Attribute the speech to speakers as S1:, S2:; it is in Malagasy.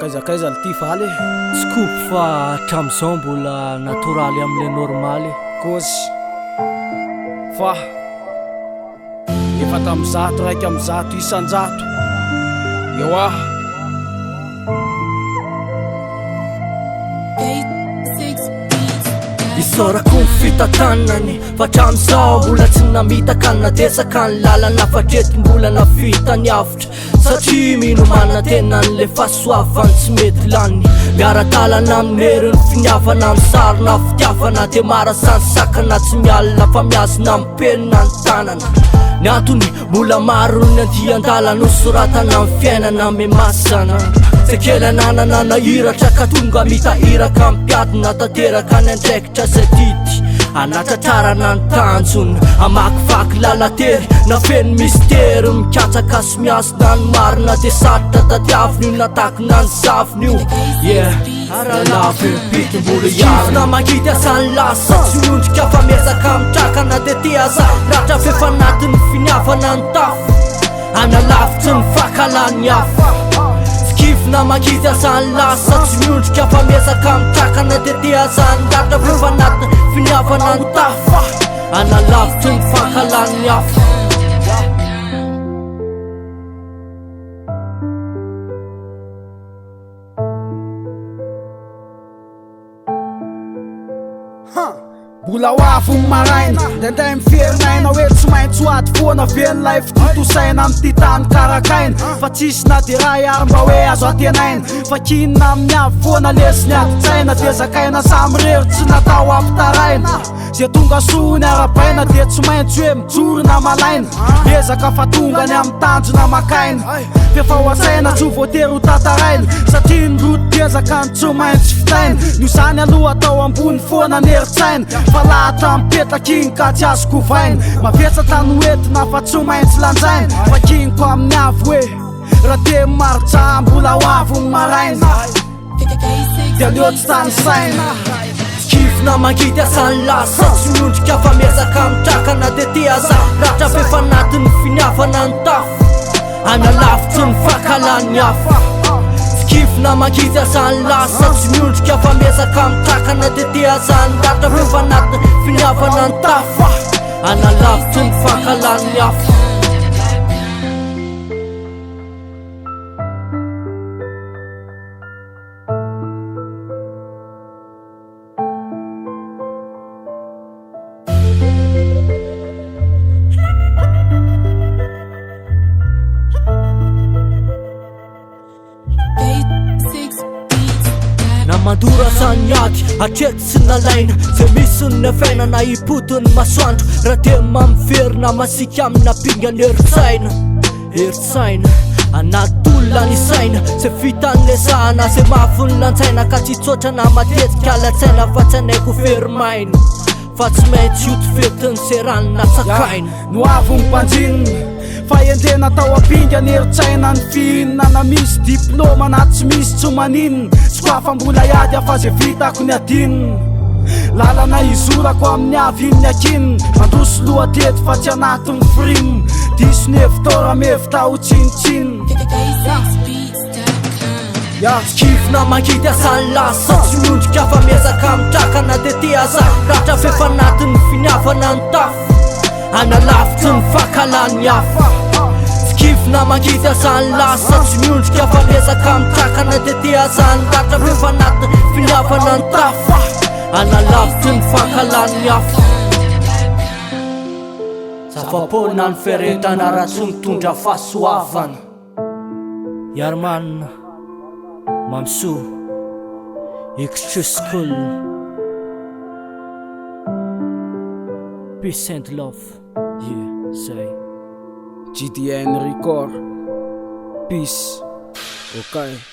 S1: Kaiza ty faly
S2: scoop fa hatram'izao mbola natoraly am'le normaly
S1: GASY fa efa tam'zato raiky am'zato isan-jato eo
S2: Isorako ny fitatanany fa hatram'izao mbola tsy namitaka ny natesaka ny lalana fatrety mbola navita ny avitra satria minomana tena n'le fahasoavany tsy mety lany miara-talana amin'ny heriny finiavana amin'ny sarina fitiavana dia marasany sakana tsy mialina fa miazona amin'ny penina ny tanana ny antony mbola maro ny andian-dalana nosoratana amin'ny fiainana memasana se kely ananana nahiratra ka tonga mitahiraka ampiadina tanteraka ny andraikitra zay dity anatratrarana ny tanjony amakivaky lalatery na feno mistery mikatsaka sy miasina ny marina dia sarotra tadiaviny io natakina ny zaviny io aralavy mpity mbola iarina magity asany lasa tsy miondrika fa miezaka mitrakana dia tiaza ratra fefa anatin'ny finiavana ny tafo analavitsy ny fakalany hafa kifna magity asany lasa tsy miondrika fa miezaka mitrakana dia tiazany ratra fefa anatin'ny finiavana ny tafo analavitsy ny fakalany hafa
S1: mbola hoavy ny maraina ndraindray miferinaina hoe tsy maintsy ho aty foana veny lay fitotosaina am'ty tany karakaina fa tsisy na dia raha iary mba hoe azo atenaina fa kinina amin'ny avy foana lesiny adi-tsaina dia zakaina samy rery tsy natao ampitaraina zay tonga soany arabaina dia tsy maintsy hoe mijorona malaina ezaka fa tonga ny amin'ny tanjona makaina fefa ho asaina tsy ho voatery ho tataraina satria ny roty diezaka ny tsy maintsy fitaina nio zany aloha atao ambony foana ny heritsaina fa lahatra mipetaky igny ka tsy azo kovaina mavesa tany hoentina fa tsy maintsy lanjaina fa kiniko amin'ny avy hoe raha te maritsa mbola hoavy ny maraina dia leotsy tany saina
S2: kifna magity asany lasa tsy miondrika fa miezaka mitrakana dia tiaza ratra fefa anatin'ny finiavana ny tafo analavitsy ny fakalany hafa kifna magity asany lasa tsy miondrika fa miezaka mitrakana dia tiazany ratra fefa anatin'ny finiavana ny tafo analavitsy ny fakalany hafa mandora sany ady hatreto sy nalaina zay misy ny afainana ipotony masoandro raha te mamiverina masika amina pingany heritsaina anatolona ny saina zay fitanlesahana zay mafy ny lantsaina ka tsy tsotrana matetika latsaina fa tsy anaiko ferimaina fa tsy maintsy ioty fetiny zay ranona tsakaina
S1: no avy ny mpanjinina fa endrena tao apinga ny heritsaina ny fihinana na misy diplôma na tsy misy tsy maninina tsy koafa mbola iady afa zay vitako ny adinina lalana izorako amin'ny avy iny akinina mandroso lohatety fa tsy anatin'ny frime diso ny hevitora mevitra ho tsinitsinina
S2: kifna magity asany lasa tsy miondrika fa miezaka mitrakana dia tiaza ratra fefa anatin'ny finiavana ny tafo analavitsy ny fakalany hafa kifna magity asany lasa tsy miondrika fa miezaka mitrakana dia tiazany ratra fefa anatin'ny finiavana ny tafo analavitsy ny fakalany hafa zava-pôna ny feretana raha tsy mitondra fahasoavana Artman Mamisoa extra school peace and love say
S1: GDN record peace okay